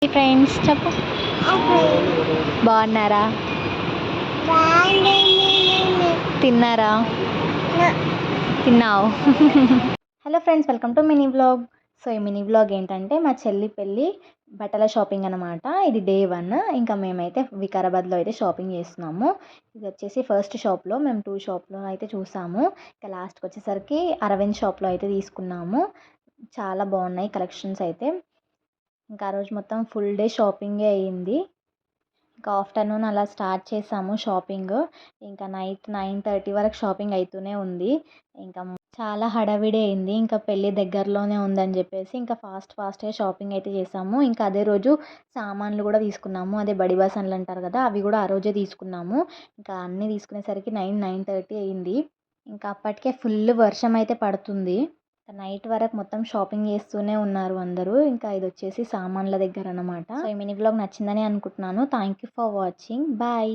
Friends చెప్పు. బాగున్నారా? తిన్నారా? తిన్నావు. Hello friends, welcome to mini vlog. So ఈ మినీ వ్లాగ్ ఏంటంటే మా చెల్లి పెళ్ళి బట్టల షాపింగ్ అనమాట. ఇది డే 1. ఇంకా మేమైతే వికారాబాద్లో అయితే షాపింగ్ చేస్తున్నాము. ఇది వచ్చేసి ఫస్ట్ షాప్లో మేము 2 షాప్లో అయితే చూసాము. ఇంకా లాస్ట్కి వచ్చేసరికి అరవింద్ షాప్లో అయితే తీసుకున్నాము. చాలా బాగున్నాయి కలెక్షన్స్ అయితే. ఇంకా ఆ రోజు మొత్తం ఫుల్ డే షాపింగే అయ్యింది. ఇంకా ఆఫ్టర్నూన్ అలా స్టార్ట్ చేసాము షాపింగ్. ఇంకా నైట్ 9:30 వరకు షాపింగ్ అవుతూనే ఉంది. ఇంకా చాలా హడావిడి అయింది. ఇంకా పెళ్ళి దగ్గరలోనే ఉందని చెప్పేసి ఇంకా ఫాస్ట్గా షాపింగ్ అయితే చేసాము. ఇంకా అదే రోజు సామాన్లు కూడా తీసుకున్నాము. అదే బడి బాసన్లు అంటారు కదా, అవి కూడా ఆ రోజే తీసుకున్నాము. ఇంకా అన్నీ తీసుకునేసరికి 9:30 అయింది. ఇంకా అప్పటికే ఫుల్ వర్షం అయితే పడుతుంది. నైట్ వరకు మొత్తం షాపింగ్ చేస్తూనే ఉన్నారు అందరూ. ఇంకా ఇది వచ్చేసి సామాన్ల దగ్గర అనమాట. సో ఈ మినీ వ్లాగ్ నచ్చిందని అనుకుంటున్నాను. Thank you for watching. Bye.